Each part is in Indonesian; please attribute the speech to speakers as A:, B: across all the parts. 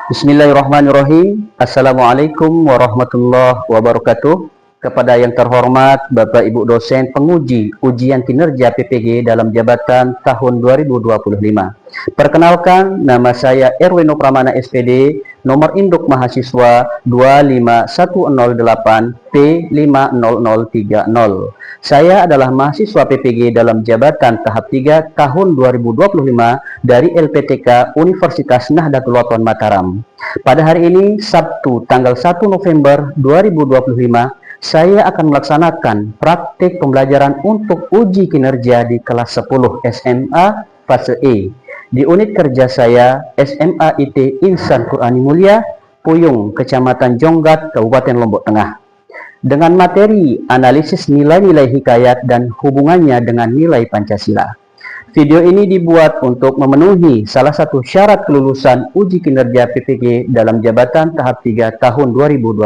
A: Bismillahirrahmanirrahim. Assalamualaikum warahmatullahi wabarakatuh. Kepada yang terhormat Bapak Ibu dosen penguji ujian kinerja PPG dalam jabatan tahun 2025. Perkenalkan, nama saya Erwino Pramana SPD, nomor induk mahasiswa 25108P50030. Saya adalah mahasiswa PPG dalam jabatan tahap 3 tahun 2025 dari LPTK Universitas Nahdlatul Ulama Mataram. Pada hari ini, Sabtu, tanggal 1 November 2025, saya akan melaksanakan praktik pembelajaran untuk uji kinerja di kelas 10 SMA fase E. Di unit kerja saya, SMA IT Insan Qur'ani Mulia, Puyung, Kecamatan Jonggat, Kabupaten Lombok Tengah. Dengan materi analisis nilai-nilai hikayat dan hubungannya dengan nilai Pancasila. Video ini dibuat untuk memenuhi salah satu syarat kelulusan uji kinerja PPG dalam jabatan tahap 3 tahun 2025.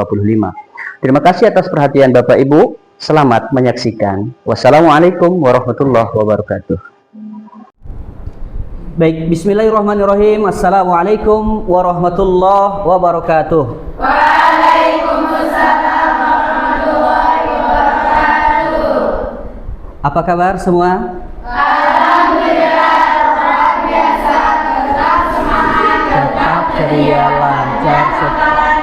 A: Terima kasih atas perhatian Bapak Ibu. Selamat menyaksikan. Wassalamualaikum warahmatullahi wabarakatuh. Baik, bismillahirrahmanirrahim. Assalamualaikum warahmatullahi wabarakatuh.
B: Waalaikumsalam warahmatullahi wabarakatuh.
A: Apa kabar semua?
B: Alhamdulillah, luar biasa. Tetap semangat, tetap ceria, lancar,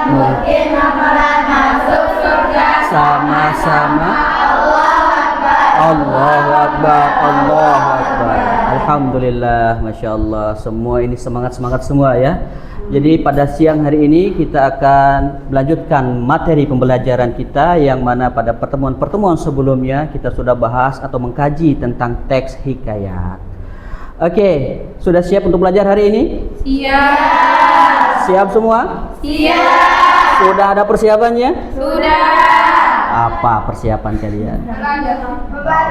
B: mungkin hafalan masuk surga.
A: Sama-sama.
B: Allahu Akbar.
A: Allahu Akbar, Allahu Akbar. Alhamdulillah, Masya Allah. Semua ini semangat-semangat semua ya. Jadi pada siang hari ini kita akan melanjutkan materi pembelajaran kita yang mana pada pertemuan-pertemuan sebelumnya kita sudah bahas atau mengkaji tentang teks hikayat. Oke, sudah siap untuk belajar hari ini?
B: Siap.
A: Siap semua?
B: Siap.
A: Sudah ada persiapannya?
B: Sudah.
A: Apa persiapan kalian?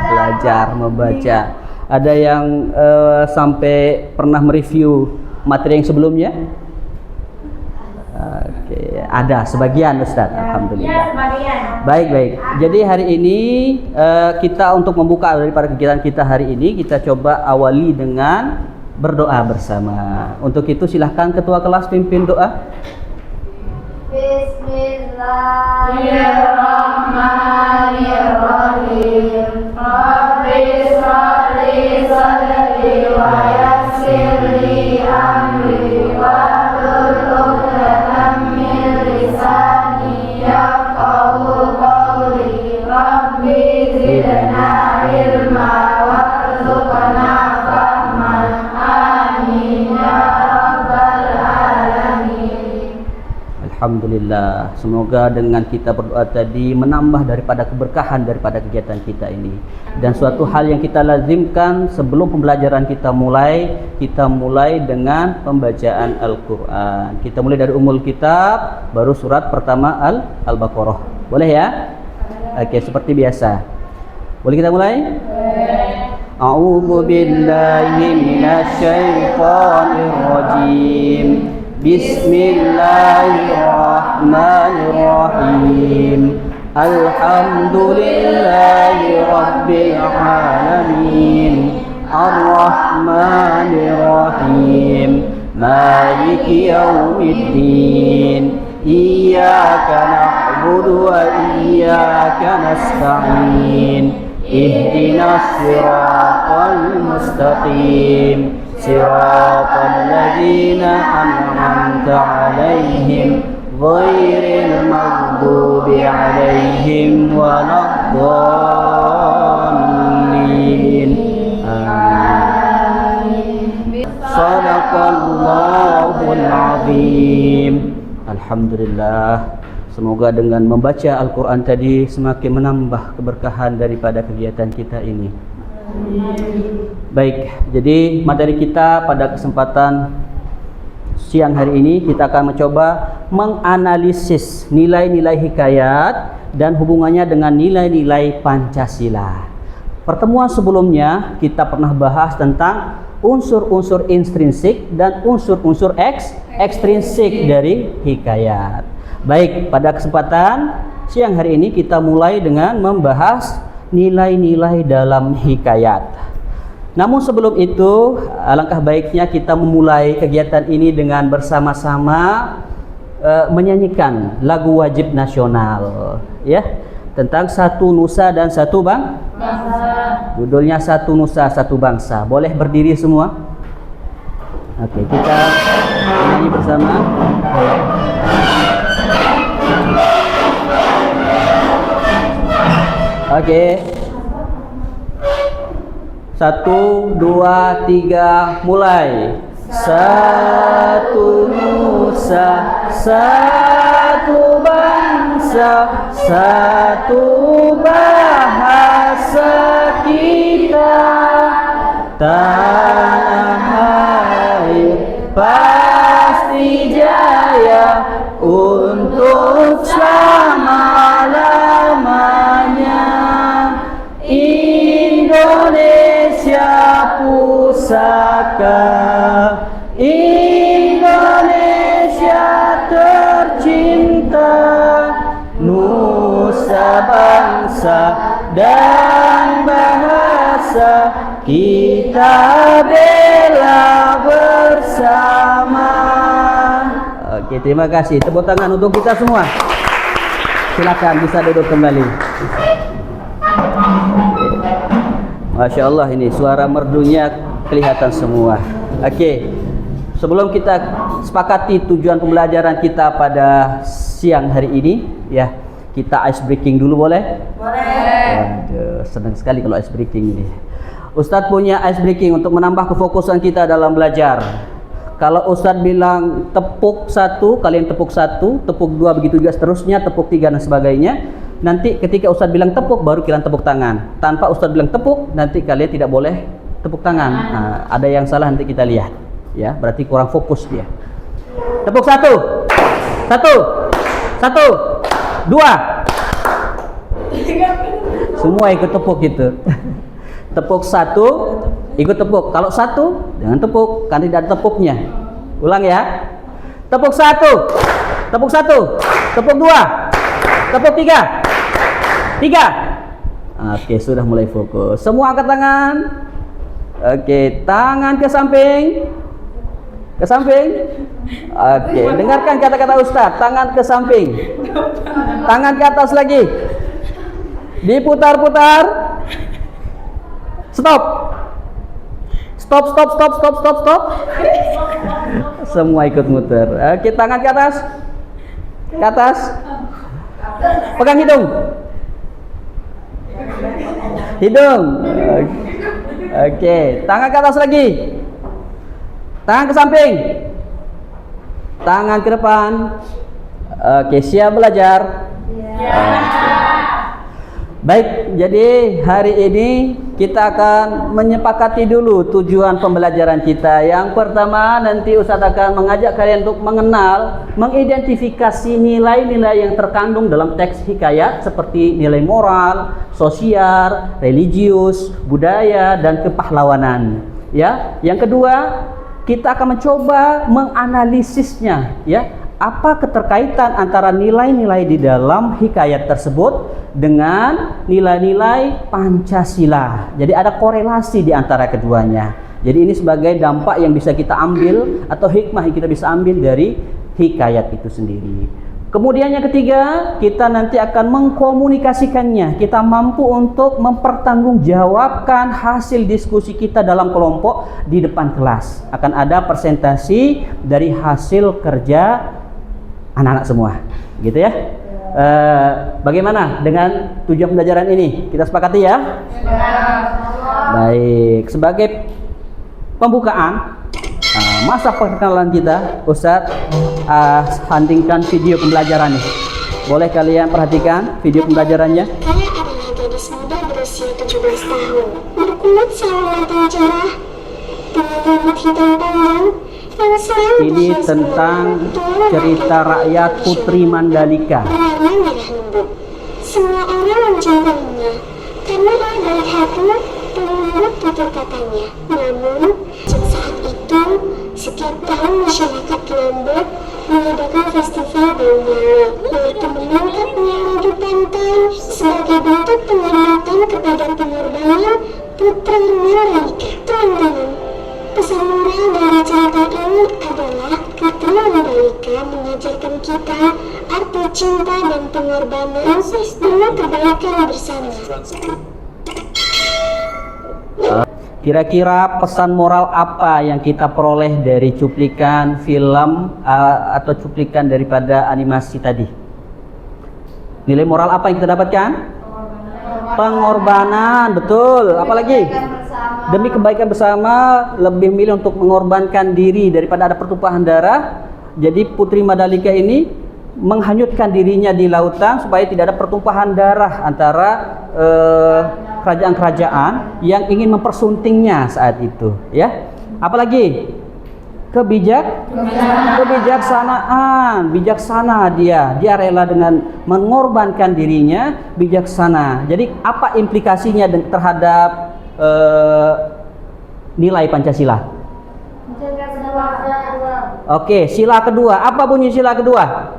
B: Belajar.
A: Membaca. Ada yang sampai pernah mereview materi yang sebelumnya? Oke, ada sebagian Ustaz. Alhamdulillah.
B: Ya, sebagian.
A: Baik. Jadi hari ini kita untuk membuka daripada kegiatan kita hari ini, kita coba awali dengan berdoa bersama. Untuk itu silahkan ketua kelas pimpin doa.
B: Bismillahirrahmanirrahim. Rabbi sholli sadri wa yassir li amri wahlul 'uqdatam min lisani yafqahu qawli. Rabbi zidna ilma warzuqna fahman. Amin ya rabbal alamin.
A: Alhamdulillah, semoga dengan kita berdoa tadi menambah daripada keberkahan daripada kegiatan kita ini. Dan suatu hal yang kita lazimkan sebelum pembelajaran kita mulai dengan pembacaan Al-Quran. Kita mulai dari Ummul Kitab, baru surat pertama Al-Baqarah. Boleh ya? Oke, seperti biasa. Boleh kita mulai? A'udzu billahi minasy syaithanir rajim. Bismillahirrahmanirrahim. Alhamdulillahi rabbil alamin. Ar-Rahmanir-Rahim. Maliki yaumiddin. Iyyaka na'budu wa iyyaka nasta'in. Ihdinas siratal mustaqim. Siratal ladzina an'amta 'alaihim ghairil maghdubi 'alaihim waladdallin. Amin. Shadaqallahul azim. Alhamdulillah. Semoga dengan membaca Al-Quran tadi semakin menambah keberkahan daripada kegiatan kita ini. Baik, jadi materi kita pada kesempatan siang hari ini kita akan mencoba menganalisis nilai-nilai hikayat dan hubungannya dengan nilai-nilai Pancasila. Pertemuan sebelumnya kita pernah bahas tentang unsur-unsur intrinsik dan unsur-unsur ekstrinsik dari hikayat. Baik, pada kesempatan siang hari ini kita mulai dengan membahas nilai-nilai dalam hikayat. Namun sebelum itu, alangkah baiknya kita memulai kegiatan ini dengan bersama-sama menyanyikan lagu wajib nasional, ya, tentang satu nusa dan satu bangsa. Judulnya Satu Nusa Satu Bangsa. Boleh berdiri semua? Oke, kita menyanyi bersama. Oke. 1, 2, 3, mulai. Satu nusa, satu bangsa, satu bahasa kita, tanah air pasti jaya untuk selama-lamanya. Indonesia pusaka, Indonesia tercinta, nusa bangsa dan bahasa kita bela bersama. Oke, terima kasih. Tepuk tangan untuk kita semua. Silakan bisa duduk kembali. Masya Allah, ini suara merdunya kelihatan semua. Oke, sebelum kita sepakati tujuan pembelajaran kita pada siang hari ini, ya, kita ice breaking dulu, boleh? Boleh. Waduh, senang sekali kalau ice breaking ini. Ustadz punya ice breaking untuk menambah kefokusan kita dalam belajar. Kalau Ustadz bilang tepuk 1, kalian tepuk 1, tepuk 2, begitu juga seterusnya, tepuk 3 dan sebagainya. Nanti ketika Ustadz bilang tepuk, baru kalian tepuk tangan. Tanpa Ustadz bilang tepuk, nanti kalian tidak boleh tepuk tangan. Nah, ada yang salah nanti kita lihat, ya, berarti kurang fokus dia. Tepuk 1, 2. Semua ikut tepuk gitu. Tepuk 1, ikut tepuk. Kalau 1, jangan tepuk, kan tidak ada tepuknya. Ulang ya. Tepuk 1, tepuk 1, tepuk 2, tepuk 3. Oke, sudah mulai fokus. Semua angkat tangan. Oke, tangan ke samping. Ke samping. Oke, dengarkan kata-kata Ustadz. Tangan ke samping. Tangan ke atas lagi. Diputar-putar. Stop. Stop. Semua ikut muter. Oke, tangan ke atas. Ke atas. Pegang hidung. Oke, tangan ke atas lagi. Tangan ke samping. Tangan ke depan. Oke, siap belajar? Baik, jadi hari ini kita akan menyepakati dulu tujuan pembelajaran kita. Yang pertama, nanti Ustadz akan mengajak kalian untuk mengenal, mengidentifikasi nilai-nilai yang terkandung dalam teks hikayat seperti nilai moral, sosial, religius, budaya, dan kepahlawanan. Ya, yang kedua, kita akan mencoba menganalisisnya, ya. Apa keterkaitan antara nilai-nilai di dalam hikayat tersebut dengan nilai-nilai Pancasila. Jadi ada korelasi di antara keduanya. Jadi ini sebagai dampak yang bisa kita ambil atau hikmah yang kita bisa ambil dari hikayat itu sendiri. Kemudian yang ketiga, kita nanti akan mengkomunikasikannya. Kita mampu untuk mempertanggungjawabkan hasil diskusi kita dalam kelompok di depan kelas. Akan ada presentasi dari hasil kerja anak-anak semua, gitu ya. Bagaimana dengan tujuan pembelajaran ini? Kita sepakati ya? Baik, sebagai pembukaan masa perkenalan kita, Ustadz handingkan video pembelajaran ini. Boleh kalian perhatikan video pembelajarannya?
C: Saya adalah gadis muda berusia 17 tahun, berkulit selalu cerah, dengan rambut hitam panjang, yang selalu
A: Ini tentang cerita rakyat Putri Mandalika.
C: berwarna merah lembut. Semua orang mencintainya karena dia berhati dan menurut tutur katanya. Namun, saat itu, setiap tahun masyarakat Lombok mengadakan festival Banyuwangi, yaitu mengangkat nyali di pantai sebagai bentuk penghormatan kepada penerbangan Putri Mandalika. teman-teman, pesan moral dari cerita ini adalah Katria Mandalika mengajarkan kita arti cinta dan pengorbanan demi kebaikan bersama.
A: Kira-kira pesan moral apa yang kita peroleh dari cuplikan film atau cuplikan daripada animasi tadi? Nilai moral apa yang kita dapatkan? Pengorbanan, betul. Apalagi? Demi kebaikan bersama, lebih milih untuk mengorbankan diri daripada ada pertumpahan darah. Jadi Putri Mandalika ini menghanyutkan dirinya di lautan supaya tidak ada pertumpahan darah antara kerajaan-kerajaan yang ingin mempersuntingnya saat itu, ya. Apalagi? Kebijaksanaan, bijaksana dia rela dengan mengorbankan dirinya, bijaksana. Jadi apa implikasinya terhadap nilai Pancasila? Oke, sila kedua. Apa bunyi sila kedua?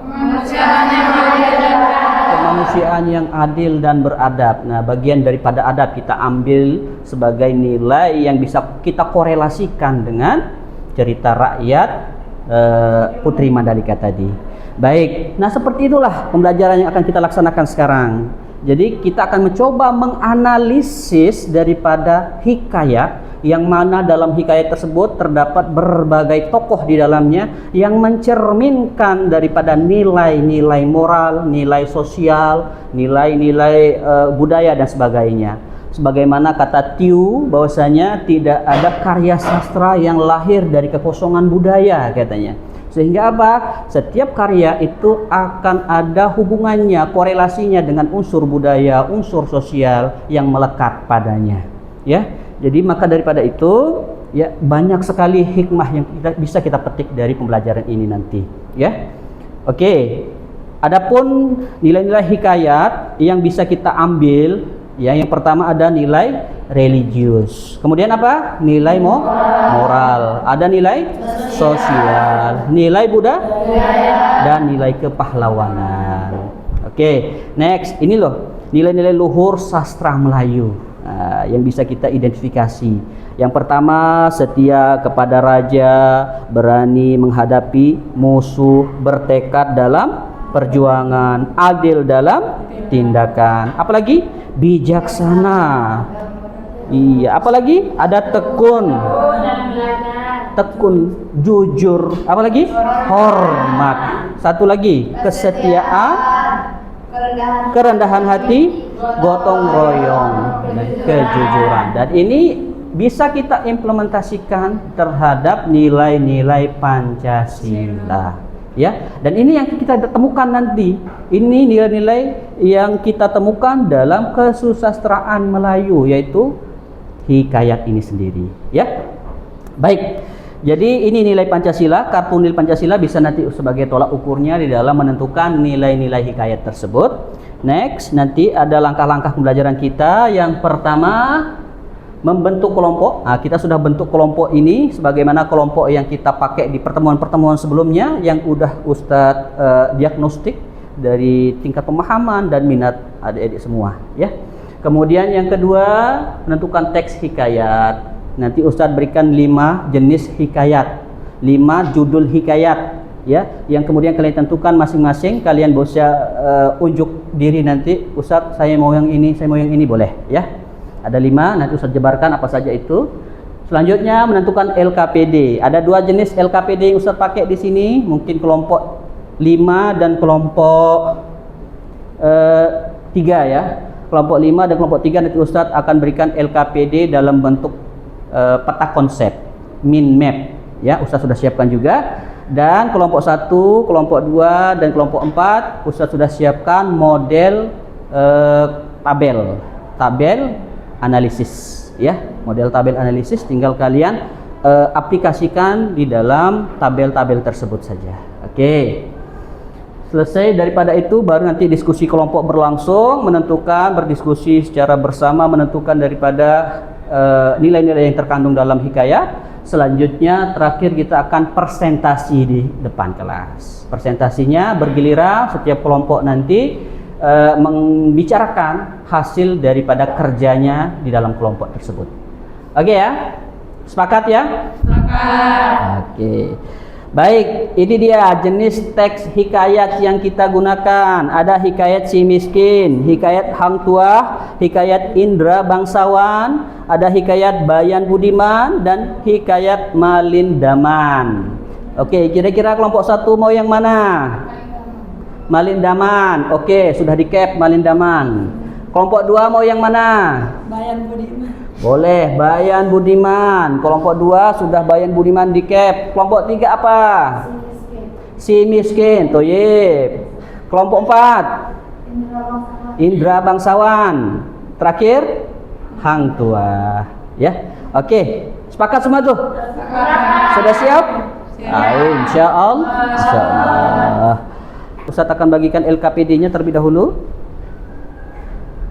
A: Kemanusiaan yang adil dan beradab. Nah, bagian daripada adab kita ambil sebagai nilai yang bisa kita korelasikan dengan cerita rakyat Putri Mandalika tadi. Baik, nah seperti itulah pembelajaran yang akan kita laksanakan sekarang. Jadi kita akan mencoba menganalisis daripada hikayat, yang mana dalam hikayat tersebut terdapat berbagai tokoh di dalamnya yang mencerminkan daripada nilai-nilai moral, nilai sosial, nilai-nilai budaya dan sebagainya. Sebagaimana kata Tiu, bahwasanya tidak ada karya sastra yang lahir dari kekosongan budaya, katanya. Sehingga apa? Setiap karya itu akan ada hubungannya, korelasinya dengan unsur budaya, unsur sosial yang melekat padanya. Ya, jadi maka daripada itu, ya banyak sekali hikmah yang bisa kita petik dari pembelajaran ini nanti. Ya, oke. Adapun nilai-nilai hikayat yang bisa kita ambil. Ya, yang pertama ada nilai religius. Kemudian apa? Nilai moral. Ada nilai sosial, nilai budaya, dan nilai kepahlawanan. Oke, next. Ini loh, nilai-nilai luhur sastra Melayu yang bisa kita identifikasi. Yang pertama, setia kepada raja, berani menghadapi musuh, bertekad dalam perjuangan, adil dalam tindakan. Apalagi? Bijaksana. Iya, apalagi? Ada tekun, jujur. Apalagi? Hormat. Satu lagi, kesetiaan, kerendahan hati, gotong royong, dan kejujuran. Dan ini bisa kita implementasikan terhadap nilai-nilai Pancasila. Ya, dan ini yang kita temukan nanti. Ini nilai-nilai yang kita temukan dalam kesusastraan Melayu, yaitu hikayat ini sendiri. Ya, baik. Jadi ini nilai Pancasila. Kartu nilai Pancasila bisa nanti sebagai tolak ukurnya di dalam menentukan nilai-nilai hikayat tersebut. Next, nanti ada langkah-langkah pembelajaran kita. Yang pertama, membentuk kelompok. Nah, kita sudah bentuk kelompok ini sebagaimana kelompok yang kita pakai di pertemuan-pertemuan sebelumnya yang udah Ustadz diagnostik dari tingkat pemahaman dan minat adik-adik semua, ya. Kemudian yang kedua, menentukan teks hikayat. Nanti Ustadz berikan 5 jenis hikayat, 5 judul hikayat, ya, yang kemudian kalian tentukan masing-masing. Kalian bisa unjuk diri nanti, Ustadz saya mau yang ini, saya mau yang ini, boleh, ya. Ada 5, nanti Ustadz jabarkan apa saja itu. Selanjutnya menentukan LKPD. Ada 2 jenis LKPD yang Ustadz pakai di sini, mungkin kelompok 5 dan kelompok 3, ya. Kelompok 5 dan kelompok 3 nanti Ustadz akan berikan LKPD dalam bentuk peta konsep, min map, ya. Ustadz sudah siapkan juga. Dan kelompok 1, kelompok 2 dan kelompok 4 Ustadz sudah siapkan model tabel analisis, ya, model tabel analisis. Tinggal kalian aplikasikan di dalam tabel-tabel tersebut saja. Oke, selesai daripada itu baru nanti diskusi kelompok berlangsung, berdiskusi secara bersama, menentukan daripada nilai-nilai yang terkandung dalam hikayat. Selanjutnya terakhir kita akan presentasi di depan kelas. Presentasinya bergiliran, setiap kelompok nanti membicarakan hasil daripada kerjanya di dalam kelompok tersebut. Oke, ya. Sepakat ya? Oke. Baik, ini dia jenis teks hikayat yang kita gunakan. Ada hikayat si miskin, hikayat hang tuah, hikayat Indra bangsawan, ada hikayat Bayan Budiman, dan hikayat Malindaman. Oke, kira-kira kelompok 1 mau yang mana? Malindaman. Oke, sudah di-cap Malindaman. Kelompok 2 mau yang mana?
B: Bayan Budiman.
A: Boleh, Bayan Budiman. Kelompok 2 sudah Bayan Budiman di cap. Kelompok 3 apa? Si miskin. Toyib. Kelompok 4 Indra bangsawan. Terakhir hang tua. Ya. Oke. Sepakat semua tuh? Sudah siap? Insyaallah. Insyaallah. Ustaz akan bagikan LKPD-nya terlebih dahulu.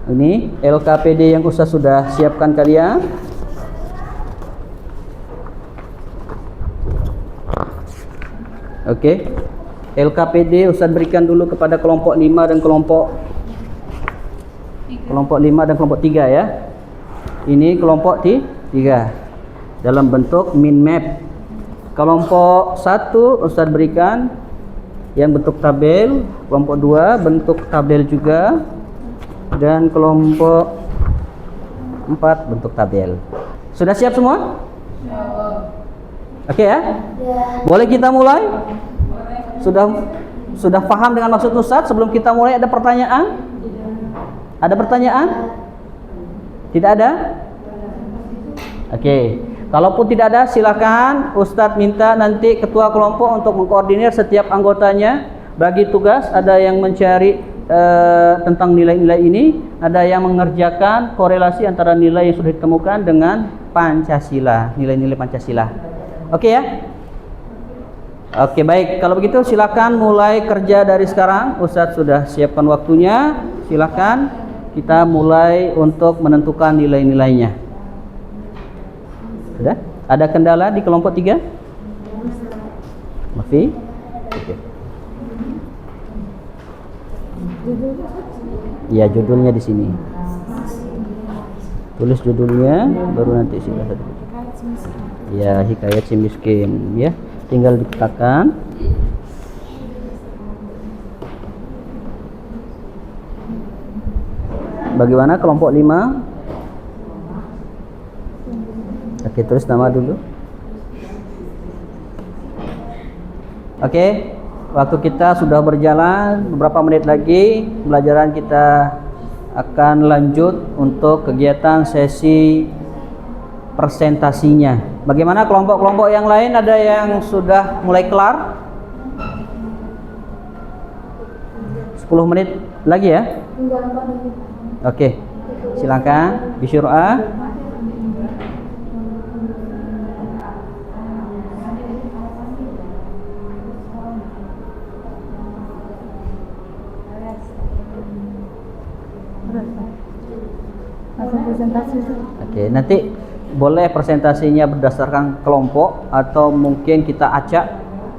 A: Ini LKPD yang Ustaz sudah siapkan kalian. Oke. LKPD Ustaz berikan dulu kepada kelompok 5 dan kelompok 5 dan kelompok 3 ya. Ini kelompok 3 dalam bentuk min map. Kelompok 1 Ustaz berikan yang bentuk tabel, kelompok 2 bentuk tabel juga, dan kelompok 4 bentuk tabel. Sudah siap semua? Oke ya? Boleh kita mulai? Sudah paham dengan maksud Ustaz? Sebelum kita mulai ada pertanyaan? Ada pertanyaan? Tidak ada? Oke. Kalaupun tidak ada, silakan Ustaz minta nanti ketua kelompok untuk mengkoordinir setiap anggotanya bagi tugas. Ada yang mencari tentang nilai-nilai ini, ada yang mengerjakan korelasi antara nilai yang sudah ditemukan dengan Pancasila, nilai-nilai Pancasila. Oke ya? Oke, baik. Kalau begitu silakan mulai kerja dari sekarang. Ustadz sudah siapkan waktunya. Silakan kita mulai untuk menentukan nilai-nilainya. Sudah? Ada kendala di kelompok 3? Mafi? Oke. Ya, judulnya di sini. Tulis judulnya, baru nanti sih. Ya, hikayat si miskin. Ya, tinggal ditekan. Bagaimana kelompok 5? Oke, tulis nama dulu. Oke. Waktu kita sudah berjalan, beberapa menit lagi pembelajaran kita akan lanjut untuk kegiatan sesi presentasinya. Bagaimana kelompok-kelompok yang lain, ada yang sudah mulai kelar? 10 menit lagi ya? Oke, silakan bisyur'a. Oke, nanti boleh presentasinya berdasarkan kelompok atau mungkin kita acak,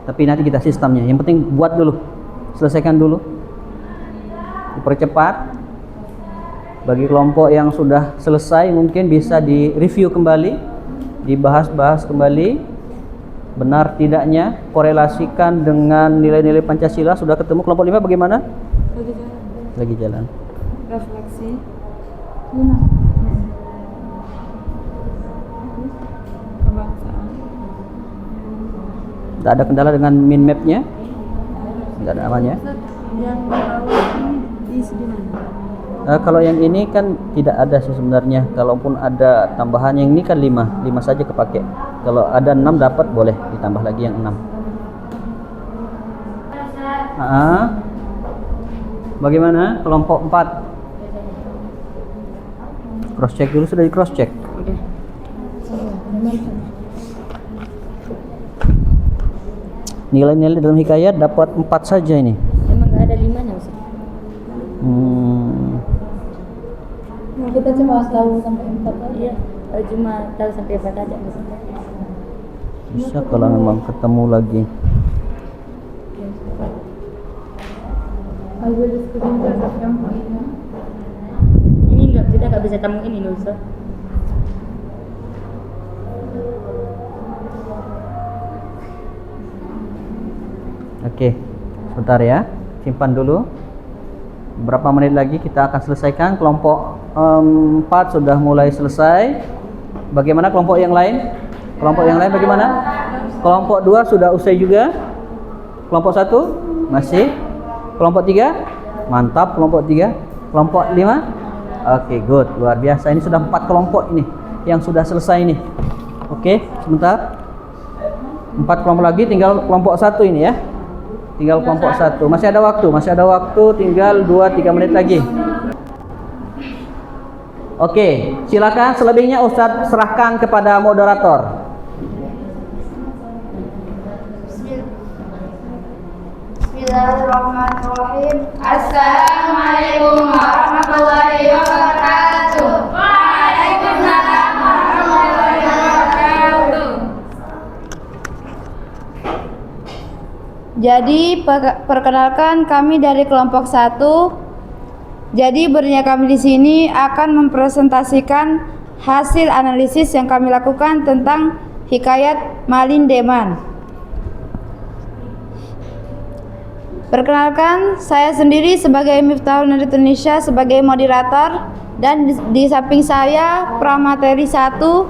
A: tapi nanti kita sistemnya. Yang penting buat dulu, selesaikan dulu, dipercepat. Bagi kelompok yang sudah selesai mungkin bisa direview kembali, dibahas-bahas kembali, benar tidaknya, korelasikan dengan nilai-nilai Pancasila. Sudah ketemu kelompok 5 bagaimana? Lagi jalan.
B: Refleksi.
A: Tidak ada kendala dengan min mapnya? Tidak ada aman ya?
B: Yang diisi di mana?
A: Kalau yang ini kan tidak ada sih sebenarnya. Kalaupun ada tambahan yang ini kan 5 saja kepake. Kalau ada 6 dapat boleh ditambah lagi yang 6. Bagaimana kelompok 4? Cross check dulu, sudah di cross check. Nilai-nilai dalam hikayat dapat 4 saja ini.
B: Emang nggak ada 5-nya Ustaz? Kita cuma tahu sampai 4 aja. Iya, cuma tahu sampai 4 aja.
A: Bisa kalau memang ketemu lagi.
B: Ini kita nggak bisa tamu ini loh Ustaz.
A: Oke, sebentar ya, simpan dulu. Berapa menit lagi kita akan selesaikan. Kelompok 4 sudah mulai selesai. Bagaimana kelompok yang lain? Kelompok yang lain bagaimana? Kelompok 2 sudah usai juga. Kelompok 1 masih. Kelompok 3 mantap. Kelompok 3. Kelompok 5 oke, good, luar biasa. Ini sudah 4 kelompok ini yang sudah selesai ini. Oke, sebentar. 4 kelompok lagi, tinggal kelompok 1 ini ya. Tinggal kelompok 1. Masih ada waktu, tinggal 2-3 menit lagi. Oke, silakan, selebihnya Ustadz serahkan kepada moderator.
D: Bismillahirrahmanirrahim. Assalamualaikum warahmatullahi wabarakatuh. Waalaikumsalam warahmatullahi wabarakatuh.
B: Jadi perkenalkan, kami dari kelompok 1. Jadi berinya kami di sini akan mempresentasikan hasil analisis yang kami lakukan tentang Hikayat Malim Deman. Perkenalkan, saya sendiri sebagai Miftahul Nadhir Indonesia sebagai moderator, dan di samping saya pramateri 1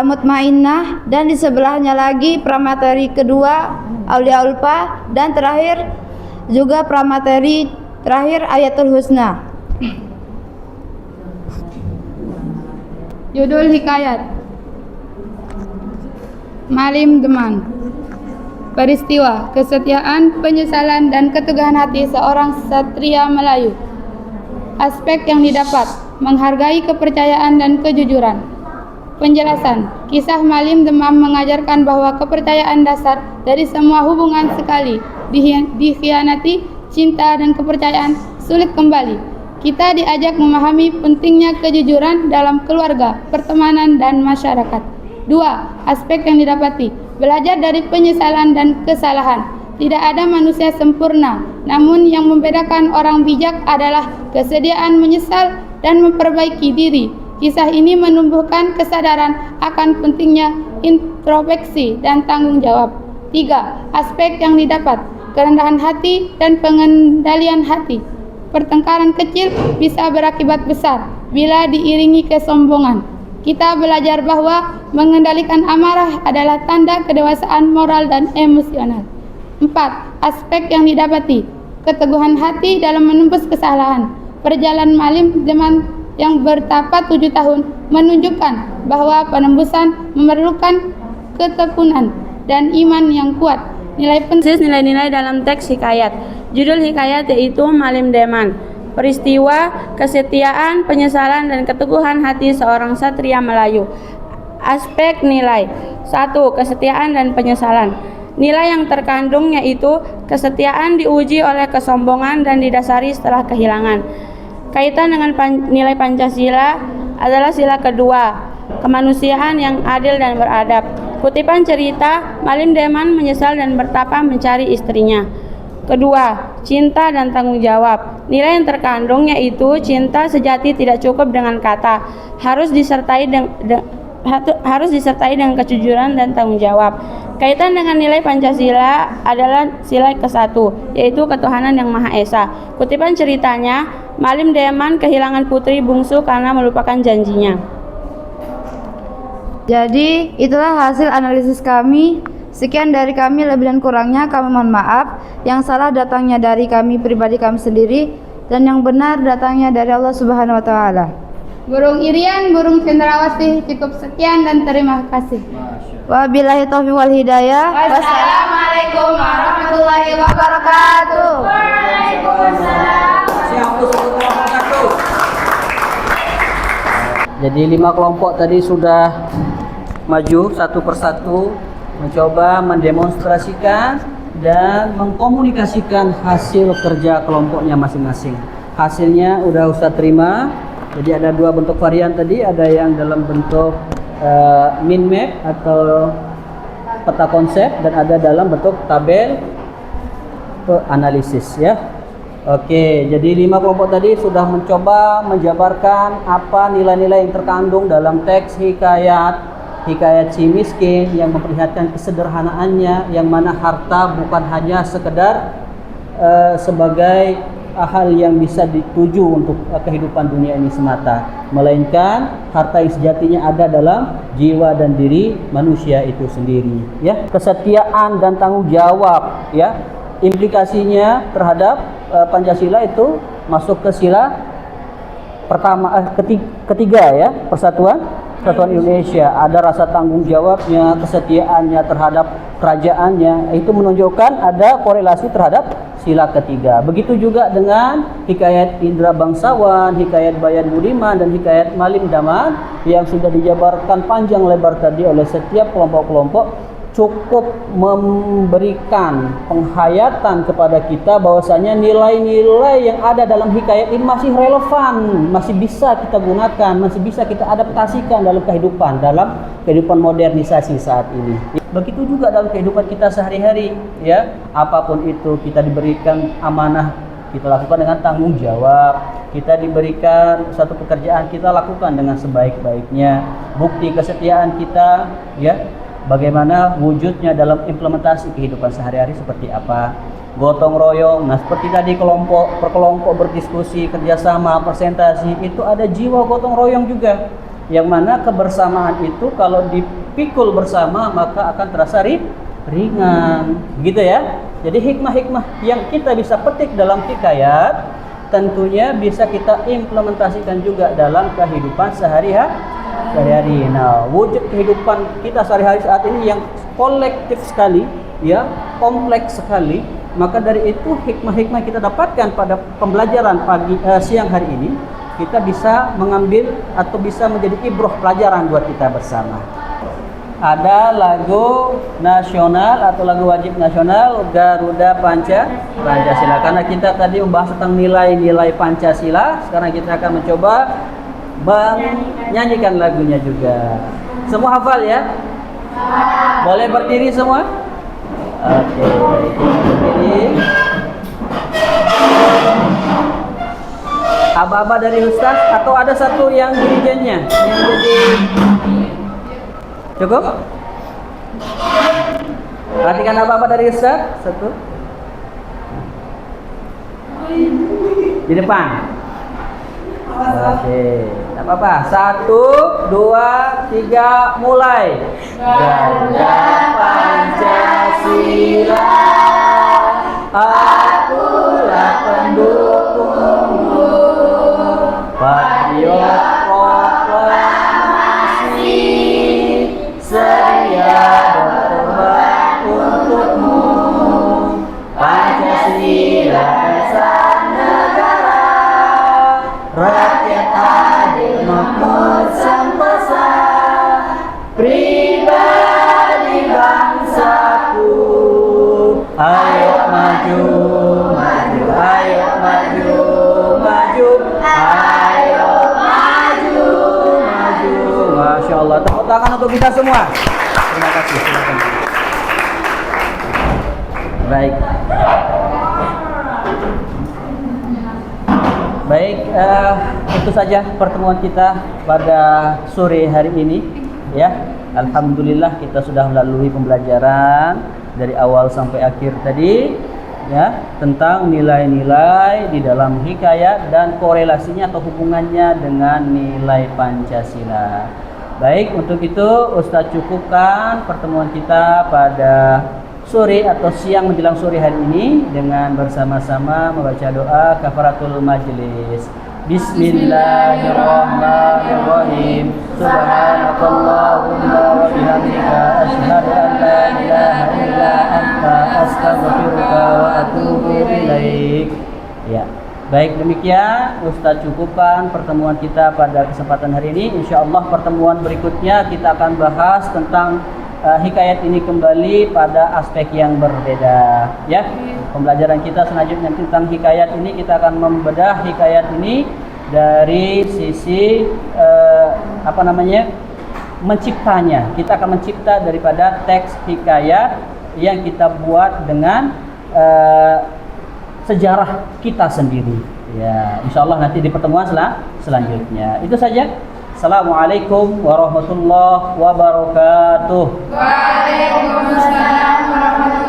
B: Mutmainnah, dan di sebelahnya lagi pramateri kedua Aulia Ulfa, dan terakhir juga pramateri terakhir Ayatul Husna.
D: Judul hikayat Malim Deman. Peristiwa, kesetiaan, penyesalan, dan keteguhan hati seorang satria Melayu. Aspek yang didapat, menghargai kepercayaan dan kejujuran. Penjelasan, kisah Malim Deman mengajarkan bahwa kepercayaan dasar dari semua hubungan sekali dikhianati, cinta dan kepercayaan sulit kembali. Kita diajak memahami pentingnya kejujuran dalam keluarga, pertemanan, dan masyarakat. 2. Aspek yang didapati, belajar dari penyesalan dan kesalahan. Tidak ada manusia sempurna, namun yang membedakan orang bijak adalah kesediaan menyesal dan memperbaiki diri. Kisah ini menumbuhkan kesadaran akan pentingnya introspeksi dan tanggung jawab. 3. Aspek yang didapat, kerendahan hati dan pengendalian hati. Pertengkaran kecil bisa berakibat besar bila diiringi kesombongan. Kita belajar bahwa mengendalikan amarah adalah tanda kedewasaan moral dan emosional. 4. Aspek yang didapati, keteguhan hati dalam menembus kesalahan. Perjalanan Malim Deman yang bertapa 7 tahun menunjukkan bahwa penembusan memerlukan ketekunan dan iman yang kuat. Nilai-nilai dalam teks hikayat. Judul hikayat yaitu Malim Deman. Peristiwa, kesetiaan, penyesalan, dan keteguhan hati seorang satria Melayu. Aspek nilai. 1. Kesetiaan dan penyesalan. Nilai yang terkandung yaitu kesetiaan diuji oleh kesombongan dan didasari setelah kehilangan. Kaitan dengan nilai Pancasila adalah sila kedua, kemanusiaan yang adil dan beradab. Kutipan cerita, Malim Deman menyesal dan bertapa mencari istrinya. Kedua, cinta dan tanggung jawab. Nilai yang terkandung yaitu cinta sejati tidak cukup dengan kata, harus disertai dengan kejujuran dan tanggung jawab. Kaitan dengan nilai Pancasila adalah sila ke-1, yaitu ketuhanan yang Maha Esa. Kutipan ceritanya, Malim Deman kehilangan putri bungsu karena melupakan janjinya.
B: Jadi itulah hasil analisis kami. Sekian dari kami, lebih dan kurangnya kami mohon maaf. Yang salah datangnya dari kami pribadi kami sendiri, dan yang benar datangnya dari Allah Subhanahu wa taala.
D: Burung Irian, burung cendrawasih, cukup sekian dan terima kasih.
B: Wabillahi taufiq wal hidayah.
D: Wassalamualaikum warahmatullahi wabarakatuh.
A: Jadi 5 kelompok tadi sudah maju satu persatu, mencoba mendemonstrasikan dan mengkomunikasikan hasil kerja kelompoknya masing-masing. Hasilnya udah Ustaz terima. Jadi ada 2 bentuk varian tadi, ada yang dalam bentuk mind map atau peta konsep, dan ada dalam bentuk tabel analisis ya. Oke, jadi 5 kelompok tadi sudah mencoba menjabarkan apa nilai-nilai yang terkandung dalam teks hikayat hikayat si miskin yang memperlihatkan kesederhanaannya, yang mana harta bukan hanya sekedar sebagai hal yang bisa dituju untuk kehidupan dunia ini semata, melainkan harta yang sejatinya ada dalam jiwa dan diri manusia itu sendiri, ya. Kesetiaan dan tanggung jawab, ya, implikasinya terhadap Pancasila itu masuk ke sila pertama, ketiga, ya, Persatuan Indonesia. Ada rasa tanggung jawabnya, kesetiaannya terhadap kerajaannya, itu menunjukkan ada korelasi terhadap sila ketiga. Begitu juga dengan hikayat Indra Bangsawan, hikayat Bayan Budiman, dan hikayat Malim Daman yang sudah dijabarkan panjang lebar tadi oleh setiap kelompok-kelompok, cukup memberikan penghayatan kepada kita bahwasanya nilai-nilai yang ada dalam hikayat ini masih relevan, masih bisa kita gunakan, masih bisa kita adaptasikan dalam kehidupan modernisasi saat ini. Begitu juga dalam kehidupan kita sehari-hari, ya. Apapun itu kita diberikan amanah, kita lakukan dengan tanggung jawab. Kita diberikan satu pekerjaan, kita lakukan dengan sebaik-baiknya. Bukti kesetiaan kita, ya, bagaimana wujudnya dalam implementasi kehidupan sehari-hari seperti apa. Gotong royong, nah seperti tadi per kelompok berdiskusi, kerjasama, presentasi, itu ada jiwa gotong royong juga, yang mana kebersamaan itu kalau dipikul bersama maka akan terasa ringan, gitu ya. Jadi hikmah-hikmah yang kita bisa petik dalam hikayat tentunya bisa kita implementasikan juga dalam kehidupan sehari-hari. Nah, wujud kehidupan kita sehari-hari saat ini yang kolektif sekali, ya, kompleks sekali, maka dari itu hikmah-hikmah kita dapatkan pada pembelajaran siang hari ini, kita bisa mengambil atau bisa menjadi ibroh pelajaran buat kita bersama. Ada lagu nasional atau lagu wajib nasional Garuda Pancasila. Karena kita tadi membahas tentang nilai-nilai Pancasila, sekarang kita akan mencoba menyanyikan lagunya juga. Semua hafal, ya? Boleh berdiri semua? Oke, berdiri. Aba-aba dari Ustaz atau ada satu yang dirijennya yang jadi cukup? Perhatikan aba-aba dari Ustaz satu di depan. Oke, tak apa-apa. 1, 2, 3, mulai. Garuda Pancasila, akulah pendukungmu. Patriot proklamasi, sedia berkorban untukmu. Pancasila dasar negara, rakyat adil makmur sempesa, pribadi bangsaku. Ayo maju, maju, ayo maju, maju, ayo maju, maju. Masya Allah, tepuk tangan untuk kita semua. Terima kasih. Baik. Baik, itu saja pertemuan kita pada sore hari ini, ya. Alhamdulillah kita sudah melalui pembelajaran dari awal sampai akhir tadi, ya, tentang nilai-nilai di dalam hikayat dan korelasinya atau hubungannya dengan nilai Pancasila. Baik, untuk itu Ustadz cukupkan pertemuan kita pada sore atau siang menjelang sore hari ini dengan bersama-sama membaca doa kafaratul majlis. Bismillahirrahmanirrahim. Subhanakallahumma wa bihamdika asyhadu an la ilaha illa anta astaghfiruka wa atubu ilaik. Ya. Baik, demikian Ustadz cukupkan pertemuan kita pada kesempatan hari ini. Insyaallah pertemuan berikutnya kita akan bahas tentang hikayat ini kembali pada aspek yang berbeda, ya. Pembelajaran kita selanjutnya tentang hikayat ini, kita akan membedah hikayat ini dari sisi menciptanya. Kita akan mencipta daripada teks hikayat yang kita buat dengan sejarah kita sendiri, ya. Insyaallah nanti di pertemuan selanjutnya. Itu saja. Assalamualaikum warahmatullahi wabarakatuh.
B: Waalaikumsalam warahmatullahi